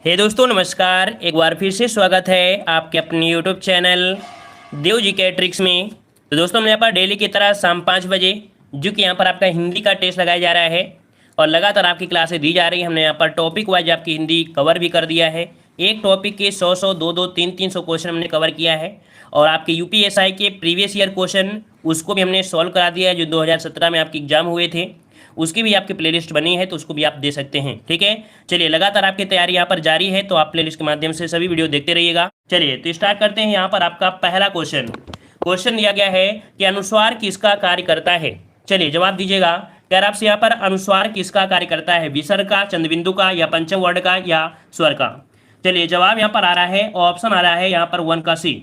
हे दोस्तों नमस्कार। एक बार फिर से स्वागत है आपके अपने यूट्यूब चैनल देव जी के ट्रिक्स में। तो दोस्तों हम यहाँ पर डेली की तरह शाम 5 बजे जो कि यहाँ पर आपका हिंदी का टेस्ट लगाया जा रहा है और लगातार आपकी क्लासें दी जा रही है। हमने यहाँ पर टॉपिक वाइज आपकी हिंदी कवर भी कर दिया है। एक टॉपिक के 100 200 300 क्वेश्चन हमने कवर किया है और आपके यूपीएसआई के प्रीवियस ईयर क्वेश्चन उसको भी हमने सॉल्व करा दिया है जो 2017 में आपके एग्जाम हुए थे। उसकी भी आपकी प्लेलिस्ट बनी है तो उसको भी आप दे सकते हैं। ठीक है, चलिए लगातार आपकी तैयारी यहाँ पर जारी है तो आप प्लेलिस्ट के माध्यम से सभी वीडियो देखते रहिएगा। चलिए तो स्टार्ट करते हैं। यहाँ पर आपका पहला क्वेश्चन दिया गया है कि अनुस्वार किसका कार्य करता है। चलिए जवाब दीजिएगा। कह रहा आपसे यहाँ पर अनुस्वार किसका कार्य करता है, विसर्ग का, चंद्रबिंदु का या पंचम वर्ण का या स्वर का। चलिए जवाब यहाँ पर आ रहा है, ऑप्शन आ रहा है यहाँ पर 1 का सी।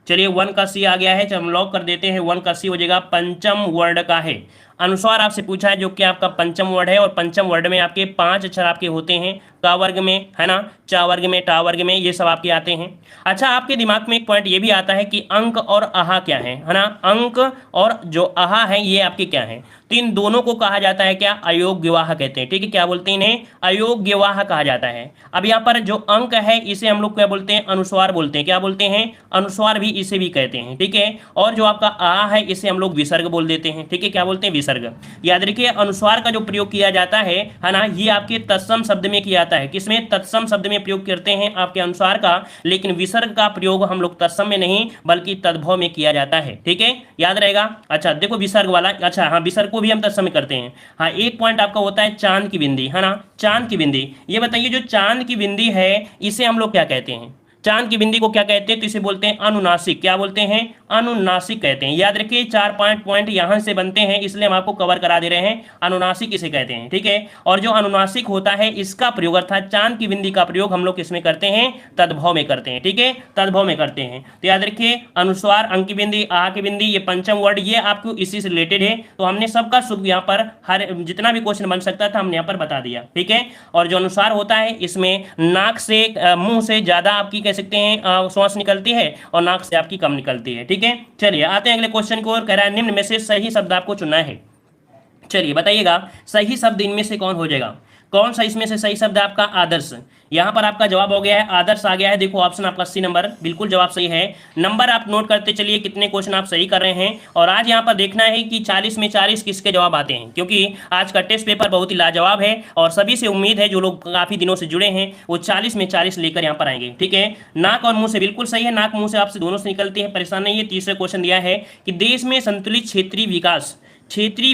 चलिए 1 का सी आ गया है, हम लॉक कर देते हैं। 1 का सी हो जाएगा, पंचम वर्ण का है। अनुस्वार आपसे पूछा है जो कि आपका पंचम वर्ण है और पंचम वर्ण में आपके 5 अक्षर आपके होते हैं, का वर्ग में है ना, चा वर्ग में, टा वर्ग में, ये सब आपके आते हैं। अच्छा, आपके दिमाग में एक पॉइंट ये भी आता है कि अंक और आहा क्या है ना। अंक और जो आहा है ये आपके क्या है, तो इन दोनों को कहा जाता है क्या, अयोग्यवाह कहते हैं। ठीक है, क्या बोलते हैं इन्हें, अयोग्यवाह कहा जाता है। अब यहाँ पर जो अंक है इसे हम लोग क्या बोलते हैं, अनुस्वार बोलते हैं। क्या बोलते हैं, अनुस्वार भी इसे भी कहते हैं। ठीक है, और जो आपका आ है इसे हम लोग विसर्ग बोल देते हैं। ठीक है, क्या बोलते हैं, विसर्ग। याद रखिए अनुस्वार का जो प्रयोग किया जाता है ना, ये आपके तत्सम शब्द में किया जाता है। किसमें, तत्सम शब्द में प्रयोग करते हैं आपके अनुस्वार का, लेकिन विसर्ग का प्रयोग हम लोग तत्सम में नहीं बल्कि तद्भव में किया जाता है। ठीक है, याद रहेगा। अच्छा देखो विसर्ग वाला, अच्छा हाँ विसर्ग को भी हम तत्सम में करते हैं। हाँ एक पॉइंट आपका होता है चांद की बिंदी, है ना, चांद की बिंदी। ये बताइए जो चांद की बिंदी है इसे हम लोग क्या कहते हैं, चांद की बिंदी को क्या कहते हैं, तो इसे बोलते हैं अनुनासिक। क्या बोलते हैं, अनुनासिक कहते हैं। याद रखिए 4 पॉइंट यहां से बनते हैं इसलिए हम आपको कवर करा दे रहे हैं। अनुनासिक इसे कहते हैं। ठीक है, और जो अनुनासिक होता है इसका प्रयोग अर्थात चांद की बिंदी का प्रयोग हम लोग किसमें करते हैं, तद्भव में करते हैं। ठीक है, तद्भव में करते हैं। तो याद रखिए अनुस्वार, अंक की बिंदी, आ की बिंदी, ये पंचम वर्ड ये आपको इसी से रिलेटेड है। तो हमने सबका शुभ यहाँ पर हर जितना भी क्वेश्चन बन सकता था हमने यहाँ पर बता दिया। ठीक है, और जो अनुस्वार होता है इसमें नाक से मुंह से ज्यादा आपकी सकते हैं श्वास निकलती है और नाक से आपकी कम निकलती है। ठीक है, चलिए आते हैं अगले क्वेश्चन को। और कह रहा है निम्न में से सही शब्द आपको चुनना है। चलिए बताइएगा सही शब्द इनमें से कौन हो जाएगा, कौन सा इसमें से सही शब्द है आपका, आदर्श। यहां पर आपका जवाब हो गया है आदर्श आ गया है। देखो ऑप्शन आपका सी नंबर बिल्कुल जवाब सही है। नंबर आप नोट करते चलिए कितने क्वेश्चन आप सही कर रहे हैं। और आज यहां पर देखना है कि 40 में 40 किसके जवाब आते हैं, क्योंकि आज का टेस्ट पेपर बहुत ही लाजवाब है और सभी से उम्मीद है जो लोग काफी दिनों से जुड़े हैं वो 40 में 40 लेकर यहाँ पर आएंगे। ठीक है, नाक और मुंह से बिल्कुल सही है, नाक मुंह से आपसे दोनों से निकलती है, परेशान नहीं है। तीसरा क्वेश्चन दिया है कि देश में संतुलित क्षेत्रीय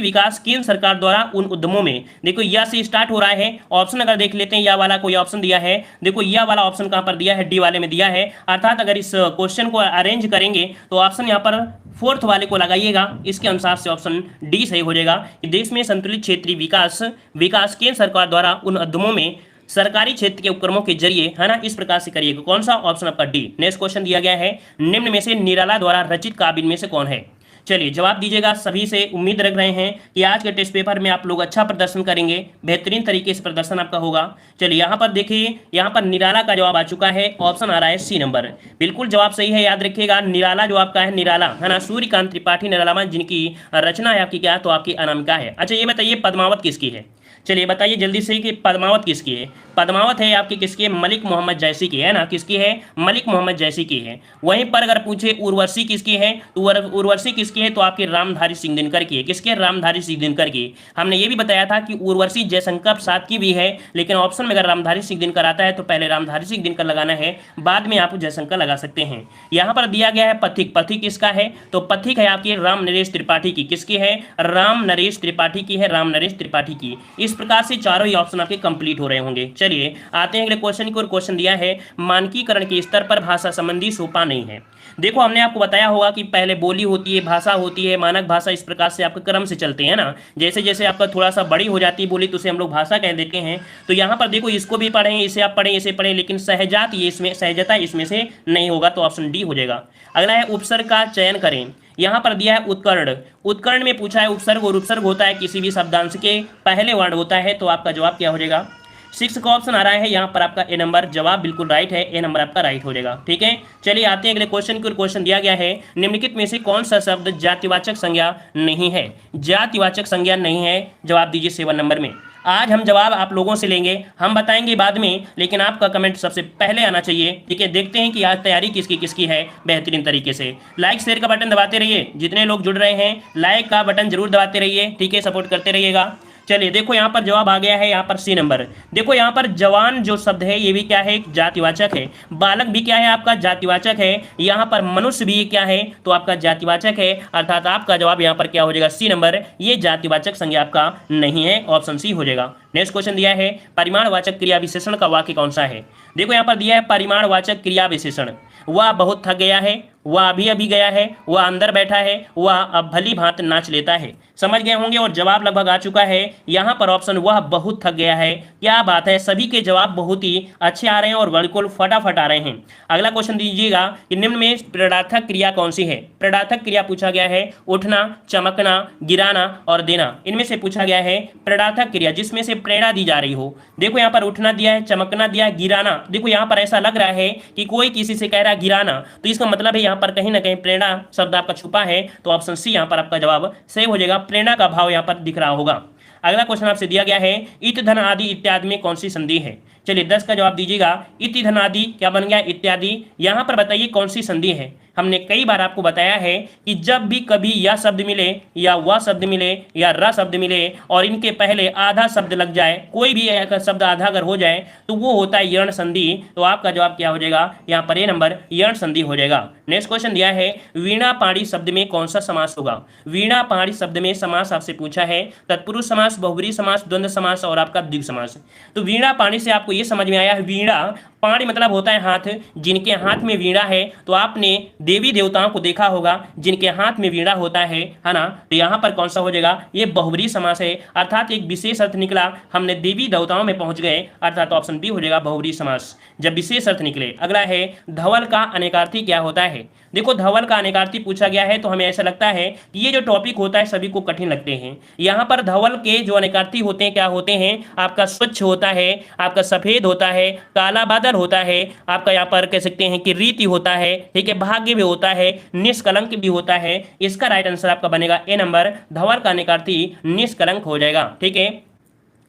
विकास केंद्र सरकार द्वारा उन उद्यमों में, देखो या से स्टार्ट हो रहा है। ऑप्शन अगर देख लेते हैं, या वाला कोई ऑप्शन दिया है, देखो या वाला ऑप्शन कहां पर दिया है, डी वाले में दिया है। अर्थात अगर इस क्वेश्चन को अरेंज करेंगे तो ऑप्शन यहां पर 4th वाले को लगाइएगा, इसके अनुसार से ऑप्शन डी सही हो जाएगा कि देश में संतुलित क्षेत्रीय विकास केंद्र सरकार द्वारा उन उद्यमों में सरकारी क्षेत्र के उपक्रमों के जरिए, है ना, इस प्रकार से करिएगा। कौन सा, ऑप्शन आपका डी। नेक्स्ट क्वेश्चन दिया गया है निम्न में से निराला द्वारा रचित काव्य में से कौन है। चलिए जवाब दीजिएगा। सभी से उम्मीद रख रहे हैं कि आज के टेस्ट पेपर में आप लोग अच्छा प्रदर्शन करेंगे, बेहतरीन तरीके से प्रदर्शन आपका होगा। चलिए यहाँ पर देखिए, यहाँ पर निराला का जवाब आ चुका है, ऑप्शन आ रहा है सी नंबर, बिल्कुल जवाब सही है। याद रखिएगा निराला जो आपका है, निराला है ना, सूर्यकांत त्रिपाठी निराला जिनकी रचना है आपकी क्या, तो आपकी अनामिका है। अच्छा ये बताइए पद्मावत किसकी है, चलिए बताइए जल्दी से कि पद्मावत किसकी है। पद्मावत है आपकी किसकी है, मलिक मोहम्मद जैसी की है ना, किसकी है, मलिक मोहम्मद जैसी की है। वहीं पर अगर पूछे उर्वशी किसकी है, तो उर्वशी किसकी है, तो आपके रामधारी सिंह दिनकर की है। किसके, रामधारी सिंह दिनकर की। हमने ये भी बताया था कि उर्वशी जयशंकर प्रसाद की भी है, लेकिन ऑप्शन में अगर रामधारी सिंह दिनकर आता है तो पहले रामधारी सिंह दिनकर लगाना है, बाद में आप जयशंकर लगा सकते हैं। यहाँ पर दिया गया है पथिक, पथिक किसका है, तो पथिक है आपकी राम नरेश त्रिपाठी की। किसकी है, राम नरेश त्रिपाठी की है, राम नरेश त्रिपाठी की। इस प्रकार से चारों ही ऑप्शन आपके कंप्लीट हो रहे होंगे। चलिए आते हैं अगले क्वेश्चन को। क्वेश्चन दिया है मानकीकरण के स्तर पर भाषा संबंधी सोपान नहीं है। देखो हमने आपको बताया होगा कि पहले बोली होती है, भाषा होती है, मानक भाषा, इस प्रकार से आपके क्रम से चलते हैं ना। जैसे जैसे आपका थोड़ा सा बड़ी हो जाती है बोली तो उसे हम लोग भाषा कह देते हैं। तो यहाँ पर देखो इसको भी पढ़ें, इसे आप पढ़ें, इसे पढ़ें, लेकिन सहजात ये इसमें, सहजता इसमें से नहीं होगा, तो ऑप्शन डी हो जाएगा। अगला है उपसर्ग का चयन करें। यहाँ पर दिया है उत्कर्ण, उत्कर्ण में पूछा है उपसर्ग और उपसर्ग होता है किसी भी शब्दांश के पहले वर्ण होता है, तो आपका जवाब क्या हो जाएगा, 6 का ऑप्शन आ रहा है यहाँ पर आपका ए नंबर, जवाब बिल्कुल राइट है, ए नंबर आपका राइट हो जाएगा। ठीक है, चलिए आते हैं अगले क्वेश्चन को। क्वेश्चन दिया गया है निम्नलिखित में से कौन सा शब्द जातिवाचक संज्ञा नहीं है। जातिवाचक संज्ञा नहीं है, जवाब दीजिए 7 नंबर में। आज हम जवाब आप लोगों से लेंगे, हम बताएंगे बाद में, लेकिन आपका कमेंट सबसे पहले आना चाहिए। ठीक है, देखते हैं कि आज तैयारी किसकी किसकी है बेहतरीन तरीके से। लाइक शेयर का बटन दबाते रहिए, जितने लोग जुड़ रहे हैं लाइक का बटन जरूर दबाते रहिए। ठीक है, सपोर्ट करते रहिएगा। चलिए देखो यहाँ पर जवाब आ गया है, यहाँ पर सी नंबर। देखो यहाँ पर जवान जो शब्द है ये भी क्या है, जातिवाचक है। बालक भी क्या है, आपका जातिवाचक है। यहाँ पर मनुष्य भी क्या है, तो आपका जातिवाचक है। अर्थात आपका जवाब यहाँ पर क्या हो जाएगा, सी नंबर। ये जातिवाचक संज्ञा आपका नहीं है, ऑप्शन सी हो जाएगा। नेक्स्ट क्वेश्चन दिया है परिमाणवाचक क्रिया विशेषण का वाक्य कौन सा है। देखो यहाँ पर दिया है परिमाणवाचक क्रिया विशेषण। वह बहुत थक गया है, वह अभी अभी गया है, वह अंदर बैठा है, वह अब भली भांति नाच लेता है। समझ गए होंगे और जवाब लगभग आ चुका है। यहाँ पर ऑप्शन वह बहुत थक गया है। क्या बात है, सभी के जवाब बहुत ही अच्छे आ रहे हैं और बिल्कुल फटाफट आ रहे हैं। अगला क्वेश्चन दीजिएगा कि निम्न में प्रेरणार्थक क्रिया कौन सी है। प्रेरणार्थक क्रिया पूछा गया है उठना, चमकना, गिराना और देना। इनमें से पूछा गया है प्रेरणार्थक क्रिया जिसमें से प्रेरणा दी जा रही हो। देखो यहाँ पर उठना दिया है, चमकना दिया है, गिराना। देखो यहाँ पर ऐसा लग रहा है कि कोई किसी से कह रहा है गिराना, तो इसका मतलब है यहाँ पर कहीं ना कहीं प्रेरणा शब्द आपका छुपा है। तो ऑप्शन सी यहाँ पर आपका जवाब सही हो जाएगा। प्रेरणा का भाव यहाँ पर दिख रहा होगा। अगला क्वेश्चन आपसे दिया गया है इत धन आदि इत्यादि में कौन सी संधि है। चलिए 10 का जवाब दीजिएगा। इत धन आदि क्या बन गया, इत्यादि। यहाँ पर बताइए कौन सी संधि है। हमने कई बार आपको बताया है कि जब भी कभी यह शब्द मिले या वह शब्द मिले या र शब्द मिले और इनके पहले आधा शब्द लग जाए, कोई भी शब्द आधा अगर हो जाए तो वो होता है यर्ण संधि। तो आपका जवाब क्या हो जाएगा, यहाँ पर ए नंबर यर्ण संधि हो जाएगा। नेक्स्ट क्वेश्चन दिया है वीणा पाणी शब्द में कौन सा समास होगा। वीणा पाणी शब्द में समास आपसे पूछा है तत्पुरुष समास, बहुब्रीहि समास, द्वंद्व समास और आपका द्विगु समास। तो वीणा पाणी से आपको ये समझ में आया है, वीणा पाणी मतलब होता है हाथ, जिनके हाथ में वीणा है। तो आपने देवी देवताओं को देखा होगा जिनके हाथ में वीणा होता है ना। तो यहाँ पर कौन सा हो जाएगा, ये बहुब्रीहि समास है। अर्थात एक विशेष अर्थ निकला, हमने देवी देवताओं में पहुंच गए, अर्थात ऑप्शन बी हो जाएगा बहुब्रीहि समास जब विशेष अर्थ निकले। अगला है धवल का अनेकार्थी क्या होता है। देखो धवल का अनेकार्थी पूछा गया है तो हमें ऐसा लगता है कि ये जो टॉपिक होता है सभी को कठिन लगते हैं। यहाँ पर धवल के जो अनेकार्थी होते हैं क्या होते हैं, आपका स्वच्छ होता है, आपका सफेद होता है, काला बादल होता है, आपका यहाँ पर कह सकते हैं कि रीति होता है, ठीक है, भाग्य भी होता है, निष्कलंक भी होता है। इसका राइट आंसर आपका बनेगा ए नंबर, धवल का अनेकार्थी निष्कलंक हो जाएगा। ठीक है,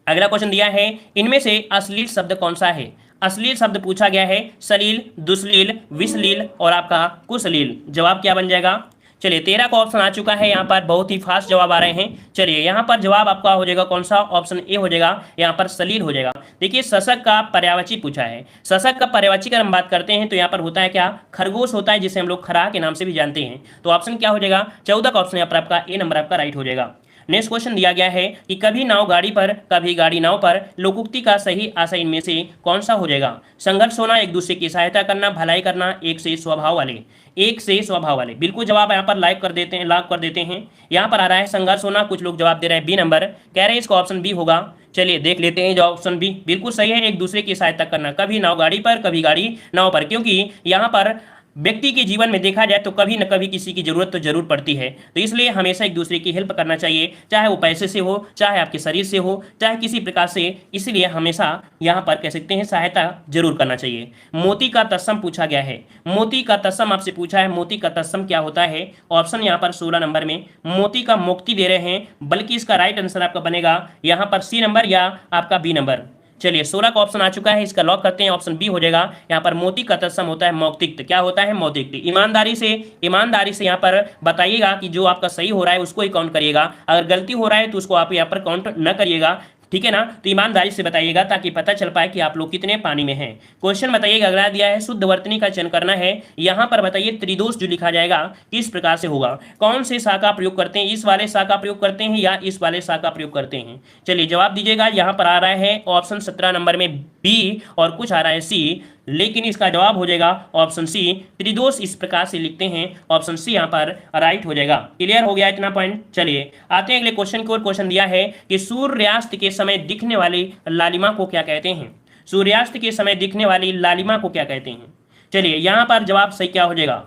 अगला क्वेश्चन दिया है इनमें से अश्लील शब्द कौन सा है। अश्लील शब्द पूछा गया है सलील, दुश्लील, विश्लील और आपका कुश्लील। जवाब क्या बन जाएगा। चलिए 13 का ऑप्शन आ चुका है, यहाँ पर बहुत ही फास्ट जवाब आ रहे हैं। चलिए यहाँ पर जवाब आपका हो जाएगा कौन सा, ऑप्शन ए हो जाएगा, यहाँ पर सलील हो जाएगा। देखिए शशक का पर्यायवाची पूछा है। शशक का पर्यायवाची की हम बात करते हैं तो यहाँ पर होता है क्या, खरगोश होता है, जिसे हम लोग खरा के नाम से भी जानते हैं। तो ऑप्शन क्या हो जाएगा, 14 का ऑप्शन यहाँ पर आपका ए नंबर आपका राइट हो जाएगा। नेक्स्ट क्वेश्चन दिया गया है कि कभी नाव गाड़ी पर कभी गाड़ी नाव पर, लोकोक्ति का सही आशय इनमें से कौन सा हो जाएगा। संघर्ष होना, एक दूसरे की सहायता करना, भलाई करना, एक से स्वभाव वाले, एक से स्वभाव वाले। बिल्कुल जवाब यहाँ पर लाइक कर देते हैं, लॉक कर देते हैं। यहाँ पर आ रहा है संघर्ष होना, कुछ लोग जवाब दे रहे हैं बी नंबर, कह रहे हैं इसका ऑप्शन बी होगा। चलिए देख लेते हैं, जो ऑप्शन बी बिल्कुल सही है, एक दूसरे की सहायता करना, कभी नाव गाड़ी पर कभी गाड़ी नाव पर। क्योंकि यहाँ पर व्यक्ति के जीवन में देखा जाए तो कभी न कभी किसी की जरूरत तो जरूर पड़ती है, तो इसलिए हमेशा एक दूसरे की हेल्प करना चाहिए, चाहे वो पैसे से हो, चाहे आपके शरीर से हो, चाहे किसी प्रकार से। इसलिए हमेशा यहाँ पर कह सकते हैं सहायता जरूर करना चाहिए। मोती का तत्सम पूछा गया है। मोती का तत्सम आपसे पूछा है, मोती का तत्सम क्या होता है। ऑप्शन यहाँ पर 16 नंबर में मोती का मोक्ति दे रहे हैं, बल्कि इसका राइट आंसर आपका बनेगा यहाँ पर सी नंबर या आपका बी नंबर। चलिए 16 का ऑप्शन आ चुका है, इसका लॉक करते हैं, ऑप्शन बी हो जाएगा। यहाँ पर मोती का तत्सम होता है मौक्तिक। क्या होता है, मौक्तिक। ईमानदारी से यहाँ पर बताइएगा कि जो आपका सही हो रहा है उसको ही काउंट करिएगा, अगर गलती हो रहा है तो उसको आप यहाँ पर काउंट न करिएगा, ठीक है ना। तो ईमानदारी से बताइएगा ताकि पता चल पाए कि आप लोग कितने पानी में हैं। क्वेश्चन बताइएगा, अगला दिया है शुद्ध वर्तनी का चयन करना है। यहाँ पर बताइए त्रिदोष जो लिखा जाएगा किस प्रकार से होगा, कौन से सा का प्रयोग करते हैं, इस वाले सा का प्रयोग करते हैं या इस वाले सा का प्रयोग करते हैं। चलिए जवाब दीजिएगा। यहाँ पर आ रहा है ऑप्शन 17 नंबर में बी और कुछ आ रहा है सी, लेकिन इसका जवाब हो जाएगा ऑप्शन सी, त्रिदोष इस प्रकार से लिखते हैं, ऑप्शन सी यहाँ पर राइट हो जाएगा। क्लियर हो गया इतना पॉइंट। चलिए आते हैं अगले क्वेश्चन की ओर। क्वेश्चन दिया है कि सूर्यास्त के समय दिखने वाली लालिमा को क्या कहते हैं। सूर्यास्त के समय दिखने वाली लालिमा को क्या कहते हैं। चलिए यहाँ पर जवाब सही क्या हो जाएगा।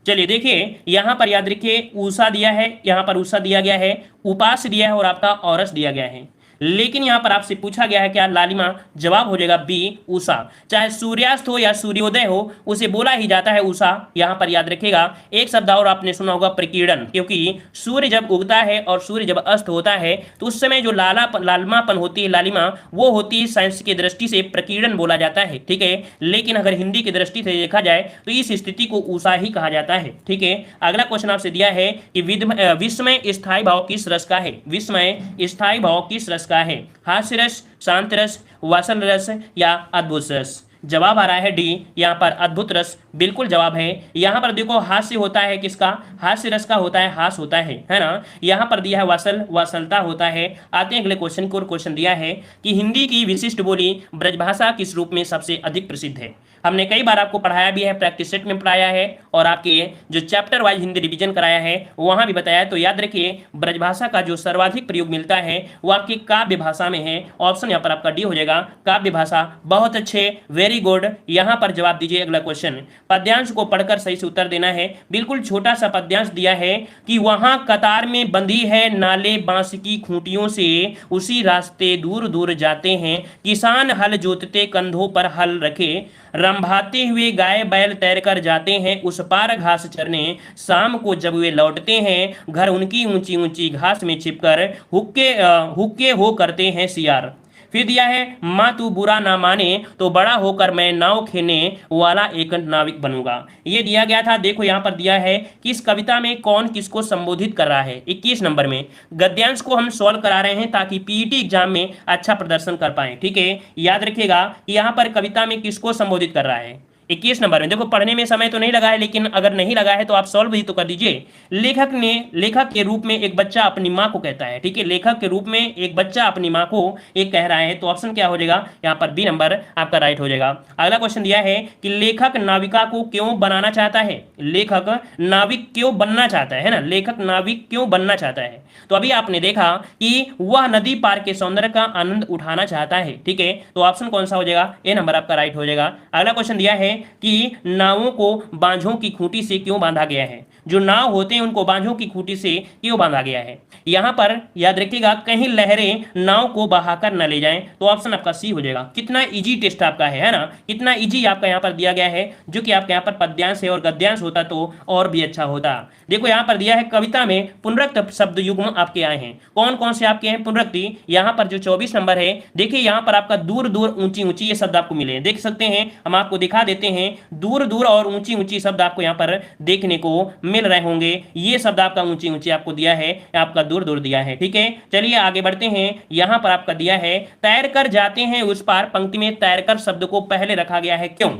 चलिए देखिए यहाँ पर याद रखिए, उषा दिया है, यहाँ पर उषा दिया गया है, उपास दिया है और आपका औरस दिया गया है। लेकिन यहाँ पर आपसे पूछा गया है क्या, लालिमा। जवाब हो जाएगा बी, उषा। चाहे सूर्यास्त हो या सूर्योदय हो, उसे बोला ही जाता है उषा। यहाँ पर याद रखिएगा। एक शब्द और आपने सुना होगा, प्रकीर्णन, क्योंकि सूर्य जब उगता है और सूर्य जब अस्त होता है तो उस समय जो लालिमापन होती है, लालिमा, वो होती है साइंस की दृष्टि से प्रकीर्णन बोला जाता है। ठीक है, लेकिन अगर हिंदी की दृष्टि से देखा जाए तो इस स्थिति को उषा ही कहा जाता है। ठीक है, अगला क्वेश्चन आपसे दिया है कि विस्मय स्थायी भाव किस रस का है। विस्मय स्थायी भाव किस रस का है, हास्य रस, शांत रस, वासन रस या अद्भुत रस। जवाब आ रहा है डी, यहाँ पर अद्भुत रस बिल्कुल जवाब है। यहाँ पर देखो हास्य होता है किसका, हास्य रस का होता है, हास होता है ना। यहाँ पर दिया है वासल, वासलता होता है। आते हैं अगले क्वेश्चन को। क्वेश्चन दिया है कि हिंदी की विशिष्ट बोली ब्रजभाषा किस रूप में सबसे अधिक प्रसिद्ध है। हमने कई बार आपको पढ़ाया भी है, प्रैक्टिस सेट में पढ़ाया है और आपके जो चैप्टर वाइज हिंदी रिवीजन कराया है वहां भी बताया। तो याद रखिए, ब्रजभाषा का जो सर्वाधिक प्रयोग मिलता है वो आपकी काव्य भाषा में है। ऑप्शन यहाँ पर आपका डी हो जाएगा, काव्य भाषा। बहुत अच्छे, वेरी गुड। यहाँ पर जवाब दीजिए अगला क्वेश्चन। पद्यांश को पढ़कर सही से उत्तर देना है। बिल्कुल छोटा सा पद्यांश दिया है कि वहां कतार में बंधी है नाले बांस की खूंटियों से, उसी रास्ते दूर दूर जाते हैं किसान हल जोतते कंधों पर हल रखे, रंभाते हुए गाय बैल तैर कर जाते हैं उस पार घास चरने, शाम को जब वे लौटते हैं घर उनकी ऊंची ऊंची घास में छिपकर हुक्के हो करते हैं सियार। फिर दिया है माँ तू बुरा ना माने तो बड़ा होकर मैं नाव खेने वाला एक नाविक बनूंगा। ये दिया गया था। देखो यहाँ पर दिया है कि इस कविता में कौन किसको संबोधित कर रहा है। 21 नंबर में गद्यांश को हम सॉल्व करा रहे हैं ताकि पीईटी एग्जाम में अच्छा प्रदर्शन कर पाए। ठीक है, याद रखिएगा कि यहाँ पर कविता में किसको संबोधित कर रहा है। 21 नंबर में देखो, पढ़ने में समय तो नहीं लगा है, लेकिन अगर नहीं लगा है तो आप सॉल्व भी तो कर दीजिए। लेखक के रूप में एक बच्चा अपनी माँ को कहता है। ठीक है, लेखक के रूप में एक बच्चा अपनी माँ को एक कह रहा है। तो ऑप्शन क्या हो जाएगा, यहाँ पर बी नंबर आपका राइट हो जाएगा। अगला क्वेश्चन दिया है कि लेखक नाविका को क्यों बनाना चाहता है। लेखक नाविक क्यों बनना चाहता है ना, लेखक नाविक क्यों बनना चाहता है। तो अभी आपने देखा कि वह नदी पार के सौंदर्य का आनंद उठाना चाहता है। ठीक है, तो ऑप्शन कौन सा हो जाएगा, ए नंबर आपका राइट हो जाएगा। अगला क्वेश्चन दिया है कि नावों को बांझों की खूंटी से क्यों बांधा गया है। जो नाव होते हैं उनको बांझों की खूंटी से क्यों बांधा गया है। यहां पर याद रखिएगा, कहीं लहरें नाव को बहाकर न ले जाएं। तो ऑप्शन आपका सी हो जाएगा। कितना इजी टेस्ट आपका है ना, कितना इजी आपका यहां पर दिया गया है, जो कि आपके यहां पर पद्यांश है और गद्यांश होता तो और भी अच्छा होता। देखो यहां पर दिया है कविता में पुनरुक्त शब्द युग्म आपके आए हैं। कौन कौन से आपके हैं पुनरुक्ति। यहां पर जो 24 नंबर है, देखिए यहां पर आपका दूर दूर ऊंची ऊंची ये शब्द आपको मिले, देख सकते हैं। हम आपको दिखा देते हैं, दूर दूर और ऊंची ऊंची शब्द आपको यहां पर देखने को मिल रहे होंगे। ये शब्द आपका ऊंची ऊंची आपको दिया है, आपका दूर दूर दिया है। ठीक है, चलिए आगे बढ़ते हैं। यहां पर आपका दिया है तैर कर जाते हैं उस पार। पंक्ति में तैर कर शब्द को पहले रखा गया है, क्यों।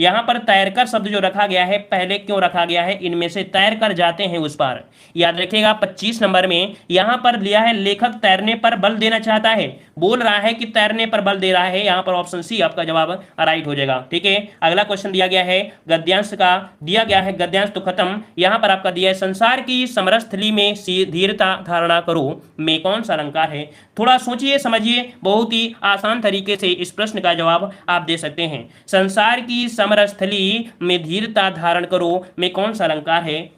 यहां पर तैरकर शब्द जो रखा गया है पहले क्यों रखा गया है, इनमें से तैर कर जाते हैं उस पार। याद रखिएगा 25 नंबर में यहां पर लिया है लेखक तैरने पर बल देना चाहता है, बोल रहा है कि तैरने पर बल दे रहा है। यहां पर ऑप्शन सी आपका जवाब राइट हो जाएगा। ठीक है, अगला क्वेश्चन दिया गया है गद्यांश का, दिया गया है गद्यांश तो खत्म। यहां पर आपका दिया है संसार की समरस्थली में धीरता धारणा करो में कौन सा अलंकार है। थोड़ा सोचिए समझिए, बहुत ही आसान तरीके से इस प्रश्न का जवाब आप दे सकते हैं। संसार की समरस्थली में धीरता धारण करो में कौन सा अलंकार है।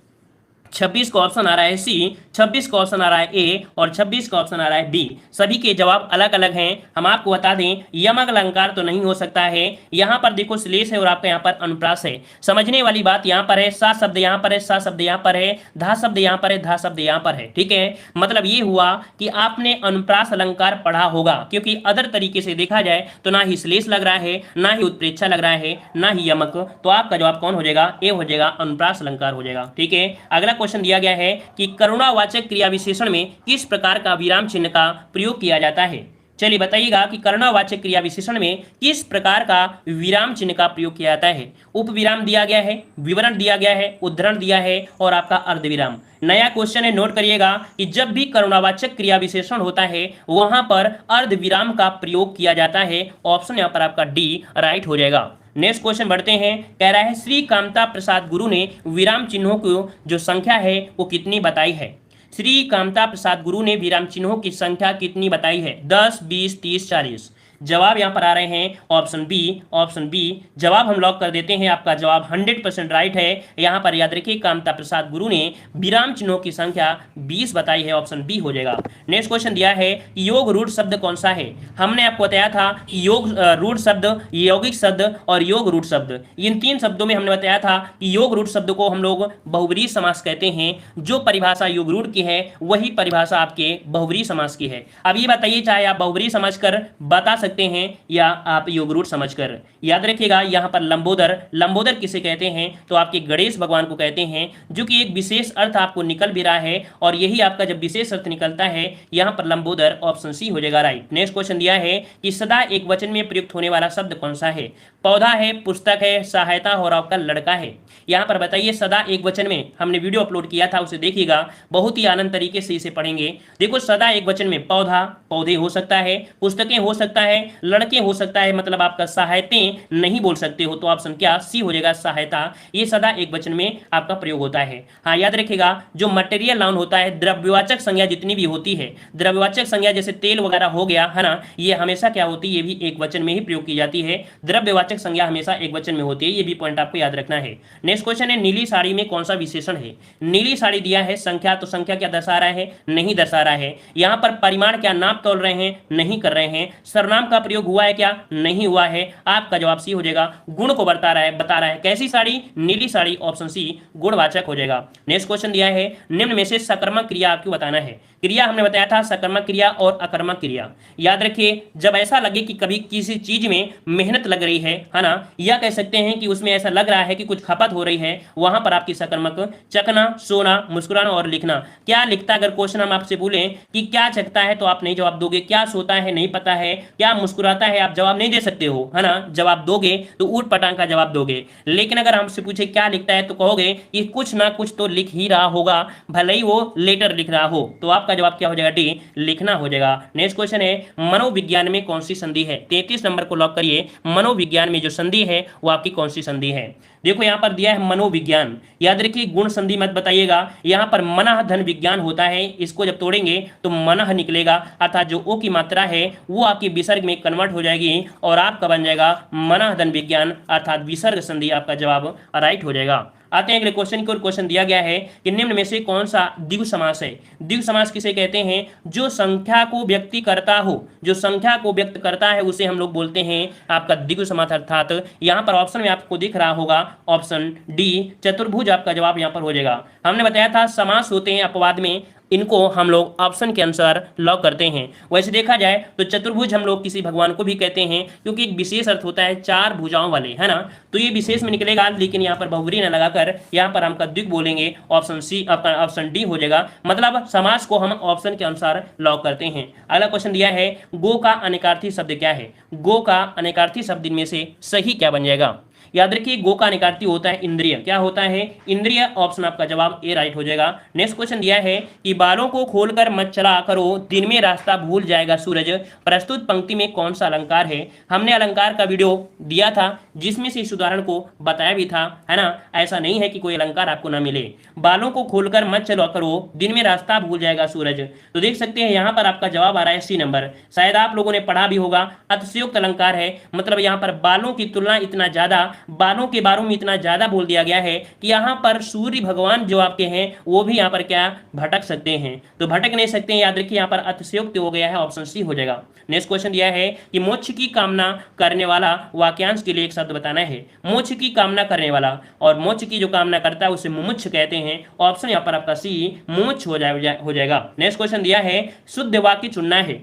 26 का ऑप्शन आ रहा है सी, 26 का ऑप्शन आ रहा है ए और 26 का ऑप्शन आ रहा है बी। सभी के जवाब अलग अलग हैं। हम आपको बता दें यमक अलंकार तो नहीं हो सकता है। यहाँ पर देखो श्लेष है और आपका यहाँ पर अनुप्रास है। समझने वाली बात यहाँ पर है, सा शब्द यहाँ पर है, सा शब्द यहाँ पर है, धा शब्द यहाँ पर है, धा शब्द यहाँ पर है। ठीक है, मतलब ये हुआ कि आपने अनुप्रास अलंकार पढ़ा होगा, क्योंकि अदर तरीके से देखा जाए तो ना ही श्लेष लग रहा है, ना ही उत्प्रेक्षा लग रहा है, ना ही यमक। तो आपका जवाब कौन हो जाएगा, ए हो जाएगा, अनुप्रास अलंकार हो जाएगा। ठीक है, अगला क्वेश्चन दिया गया है कि करुणावाचक क्रिया विशेषण में किस प्रकार का विराम चिन्ह का प्रयोग किया जाता है। चलिए बताइएगा कि करुणावाचक क्रिया विशेषण में किस प्रकार का विराम चिन्ह का प्रयोग किया जाता है। उपविराम दिया गया है, विवरण दिया गया है, उद्धरण दिया है और आपका अर्धविराम। नया क्वेश्चन है, नोट करिएगा कि जब भी करुणावाचक क्रिया विशेषण होता है वहां पर अर्धविराम का प्रयोग किया जाता है। ऑप्शन यहां पर आपका डी राइट हो जाएगा। नेक्स्ट क्वेश्चन बढ़ते हैं। कह रहा है श्री कामता प्रसाद गुरु ने विराम चिन्हों को जो संख्या है वो कितनी बताई है। श्री कामता प्रसाद गुरु ने विराम चिन्हों की संख्या कितनी बताई है। 10, 20, 30, 40। जवाब यहाँ पर आ रहे हैं ऑप्शन बी, ऑप्शन बी। जवाब हम लॉक कर देते हैं, आपका जवाब 100% राइट है। यहाँ पर याद रखिए कामता प्रसाद गुरु ने विराम चिन्हों की संख्या 20 बताई है, ऑप्शन बी हो जाएगा। नेक्स्ट क्वेश्चन दिया है योग रूढ़ शब्द कौन सा है। हमने आपको बताया था योग रूढ़ शब्द, यौगिक शब्द और योग रूढ़ शब्द, इन तीन शब्दों में हमने बताया था कि योग रूढ़ शब्द को हम लोग बहुब्रीहि समास कहते हैं। जो परिभाषा योग रूढ़ की है वही परिभाषा आपके बहुब्रीहि समास की है। अब ये बताइए, चाहे आप बहुब्रीहि समझकर बता सकते हैं या आप योग रूढ़ समझकर। याद रखिएगा यहाँ पर लंबोदर, लंबोदर किसे कहते हैं तो आपके गणेश भगवान को कहते हैं, जो कि एक विशेष अर्थ आपको निकल भी रहा है, और यही आपका जब विशेष अर्थ निकलता है यहाँ पर लंबोदर, ऑप्शन सी हो जाएगा राइट। नेक्स्ट क्वेश्चन दिया है कि सदा एक वचन में प्रयुक्त होने वाला शब्द कौन सा है। पौधा है, पुस्तक है, सहायता और आपका लड़का है। यहाँ पर बताइए सदा एक वचन में, हमने वीडियो अपलोड किया था उसे देखिएगा, बहुत ही आनंद तरीके से इसे पढ़ेंगे। देखो सदा एक वचन में पौधा, पौधे हो सकता है, पुस्तकें हो सकता है, लड़के हो सकता है, मतलब आपका सहायतें नहीं बोल सकते हो तो ऑप्शन क्या सी हो जाएगा सहायता। ये सदा एक वचन में आपका प्रयोग होता है। हाँ याद रखिएगा जो मटेरियल नाउन होता है, द्रव्यवाचक संज्ञा जितनी भी होती है, द्रव्यवाचक संज्ञा जैसे तेल वगैरह हो गया है ना, ये हमेशा क्या होती है, ये भी एक वचन में ही प्रयोग की जाती है। द्रव्यवाचक संज्ञा हमेशा एक वचन में होती है, ये भी पॉइंट आपको याद रखना है। नेक्स्ट क्वेश्चन है नीली साड़ी में कौन सा विशेषण है। नीली साड़ी दिया है संख्या, तो संख्या क्या दर्शा रहा है, नहीं दर्शा रहा है। यहाँ पर परिमाण क्या नाप तोल रहे हैं, नहीं कर रहे हैं। सर्वनाम का प्रयोग हुआ है क्या, नहीं हुआ है। आपका जवाब सी हो जाएगा, गुण को बता रहा है। कैसी साड़ी, नीली साड़ी, ऑप्शन सी गुणवाचक हो जाएगा। नेक्स्ट क्वेश्चन दिया है निम्न में से सकर्मक क्रिया आपको बताना है। क्रिया हमने बताया था सकर्मक क्रिया और अकर्मक क्रिया। याद रखिए जब ऐसा लगे कि कभी किसी चीज में मेहनत लग रही है ना, या कह सकते हैं कि उसमें ऐसा लग रहा है कि कुछ खपत हो रही है, वहां पर आपकी सकर्मक चखना, सोना, मुस्कुराना और लिखना। क्या लिखता, अगर क्वेश्चन हम आपसे बोले कि क्या चखता है तो आप नहीं जवाब दोगे, क्या सोता है नहीं पता है, क्या मुस्कुराता है आप जवाब नहीं दे सकते हो, है ना। जवाब दोगे तो ऊट पटांग का जवाब दोगे। लेकिन अगर हमसे पूछे क्या लिखता है तो कहोगे कि कुछ ना कुछ तो लिख ही रहा होगा, भले ही वो लेटर लिख रहा हो। तो आपका जवाब क्या हो जाएगा, डी, लिखना हो जाएगा। नेक्स्ट क्वेश्चन है मनोविज्ञान में कौन सी संधि है। 33 नंबर को लॉक करिए। मनोविज्ञान में जो संधि है वो आपकी कौन सी संधि है। देखो यहाँ पर दिया है मनोविज्ञान, याद रखिए गुण संधि मत बताइएगा। यहाँ पर मनः धन विज्ञान होता है, इसको जब तोड़ेंगे तो मनः निकलेगा, अर्थात जो ओ की मात्रा है वो आपकी विसर्ग में कन्वर्ट हो जाएगी और आपका बन जाएगा मनः धन विज्ञान, अर्थात विसर्ग संधि। आपका जवाब राइट हो जाएगा। आते हैं अगले क्वेश्चन की ओर। क्वेश्चन दिया गया है कि निम्न में से कौन सा द्विगु समास है। द्विगु समास किसे कहते हैं, जो संख्या को व्यक्ति करता हो, जो संख्या को व्यक्त करता है उसे हम लोग बोलते हैं आपका द्विगु समास। अर्थात यहाँ पर ऑप्शन में आपको दिख रहा होगा ऑप्शन डी, चतुर्भुज आपका जवाब यहाँ पर हो जाएगा। हमने बताया था समास होते हैं अपवाद में, इनको हम लोग ऑप्शन के अनुसार लॉक करते हैं। वैसे देखा जाए तो चतुर्भुज हम लोग किसी भगवान को भी कहते हैं, क्योंकि एक विशेष अर्थ होता है चार भुजाओं वाले, है ना, तो ये विशेष में निकलेगा। लेकिन यहाँ पर बहुब्रीहि न लगाकर यहाँ पर हम द्विगु बोलेंगे, ऑप्शन सी, ऑप्शन डी हो जाएगा। मतलब समास को हम ऑप्शन के अनुसार लॉक करते हैं। अगला क्वेश्चन दिया है गो का अनेकार्थी शब्द क्या है। गो का अनेकार्थी शब्द इनमें से सही क्या बन जाएगा। याद रखिए गो का अनेकार्थी होता है इंद्रिय। क्या होता है, इंद्रिय। ऑप्शन आपका जवाब ए राइट हो जाएगा। नेक्स्ट क्वेश्चन दिया है कि बालों को खोलकर मत चला करो, दिन में रास्ता भूल जाएगा सूरज। प्रस्तुत पंक्ति में कौन सा अलंकार है। हमने अलंकार का वीडियो दिया था जिसमें से इस उदाहरण को बताया भी था, है ना। ऐसा नहीं है कि कोई अलंकार आपको ना मिले। बालों को खोलकर मत चला करो, दिन में रास्ता भूल जाएगा सूरज। तो देख सकते हैं यहाँ पर आपका जवाब आ रहा है सी नंबर। शायद आप लोगों ने पढ़ा भी होगा, अतिशयोक्त अलंकार है। मतलब यहाँ पर बालों की तुलना इतना ज्यादा, बालों के बारे में इतना ज्यादा बोल दिया गया है कि यहाँ पर सूर्य भगवान जो आपके हैं वो भी यहाँ पर क्या भटक सकते हैं, तो भटक नहीं सकते हैं। याद रखिए यहाँ पर अतिशयोक्त हो गया है, ऑप्शन सी हो जाएगा। नेक्स्ट क्वेश्चन दिया है कि मोक्ष की कामना करने वाला वाक्यांश के लिए एक शब्द बताना है। मोक्ष की कामना करने वाला, और मोक्ष की जो कामना करता है उसे मुमुक्ष कहते हैं। ऑप्शन यहाँ पर आपका सी, मुमुक्ष हो जाएगा। नेक्स्ट क्वेश्चन दिया है शुद्ध वाक्य चुनना है।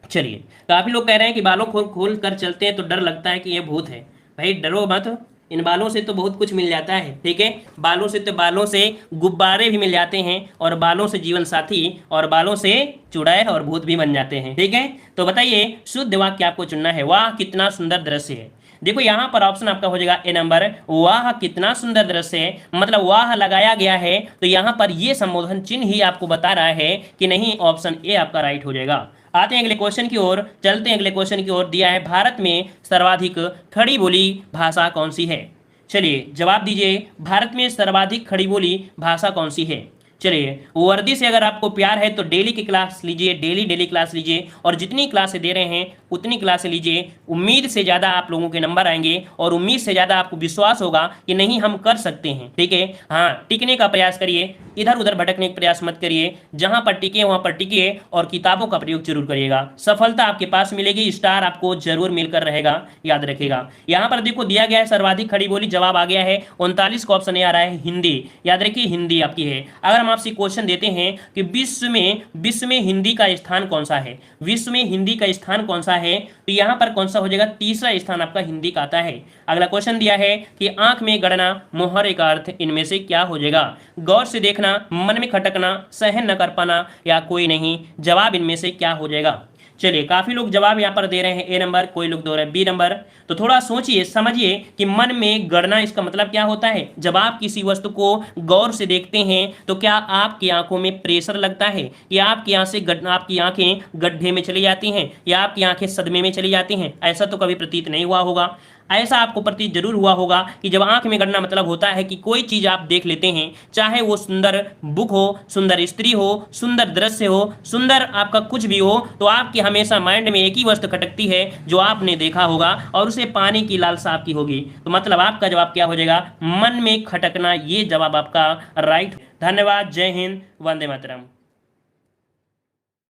चलिए, काफी लोग कह रहे हैं कि बालों खोल कर चलते हैं तो डर लगता है कि ये भूत है। भाई डरो मत, इन बालों से तो बहुत कुछ मिल जाता है, ठीक है। बालों से गुब्बारे भी मिल जाते हैं, और बालों से जीवन साथी, और बालों से चुड़ैल और भूत भी बन जाते हैं, ठीक है। तो बताइए शुद्ध वाक्य आपको चुनना है। वाह कितना सुंदर दृश्य है। देखो यहाँ पर ऑप्शन आपका हो जाएगा ए नंबर, वाह कितना सुंदर दृश्य है। मतलब वाह लगाया गया है तो यहाँ पर ये संबोधन चिन्ह ही आपको बता रहा है कि नहीं, ऑप्शन ए आपका राइट हो जाएगा। आते हैं अगले क्वेश्चन की ओर, चलते हैं अगले क्वेश्चन की ओर। दिया है भारत में सर्वाधिक खड़ी बोली भाषा कौन सी है। चलिए जवाब दीजिए, भारत में सर्वाधिक खड़ी बोली भाषा कौन सी है। चलिए, वर्दी से अगर आपको प्यार है तो डेली की क्लास लीजिए, डेली क्लास लीजिए, और जितनी क्लासें दे रहे हैं उतनी क्लासें लीजिए। उम्मीद से ज़्यादा आप लोगों के नंबर आएंगे और उम्मीद से ज़्यादा आपको विश्वास होगा कि नहीं हम कर सकते हैं। ठीक है, हाँ, टिकने का प्रयास करिए, इधर उधर भटकने का प्रयास मत करिए, जहां पर टिके वहां पर टिकिए और किताबों का प्रयोग जरूर करिएगा। सफलता आपके पास मिलेगी, स्टार आपको जरूर मिलकर रहेगा, याद रखिएगा। यहां पर देखो दिया गया है सर्वाधिक खड़ी बोली, जवाब आ गया है 39 का ऑप्शन आ रहा है हिंदी। याद रखिए हिंदी आपकी है। अगर हम आपसे क्वेश्चन देते हैं कि विश्व में हिंदी का स्थान कौन सा है, विश्व में हिंदी का स्थान कौन सा है, तो यहां पर कौन सा हो जाएगा, तीसरा स्थान आपका हिंदी का आता है। अगला क्वेश्चन दिया है कि आंख में गड़ना, मोहरे का अर्थ इनमें से क्या हो जाएगा। गौर से देखना, मन में खटकना, सहन न कर पाना या कोई नहीं, जवाब इनमें से क्या हो जाएगा। चलिए, काफी लोग जवाब यहाँ पर दे रहे हैं ए नंबर, कोई लोग दे रहे हैं बी नंबर। तो थोड़ा सोचिए समझिए कि मन में गड़ना इसका मतलब क्या होता है। जब आप किसी वस्तु को गौर से देखते हैं तो क्या आपकी आंखों में प्रेशर लगता है, या आपकी आपकी आंखें गड्ढे में चली जाती हैं, या आपकी आंखें सदमे में चली जाती हैं। ऐसा तो कभी प्रतीत नहीं हुआ होगा। ऐसा आपको प्रतीत जरूर हुआ होगा कि जब आंख में गड़ना मतलब होता है कि कोई चीज आप देख लेते हैं, चाहे वो सुंदर बुक हो, सुंदर स्त्री हो, सुंदर दृश्य हो, सुंदर आपका कुछ भी हो, तो आपकी हमेशा माइंड में एक ही वस्तु खटकती है जो आपने देखा होगा और उसे पाने की लालसा आपकी होगी। तो मतलब आपका जवाब क्या हो जाएगा, मन में खटकना। ये जवाब आपका राइट। धन्यवाद, जय हिंद, वंदे मातरम।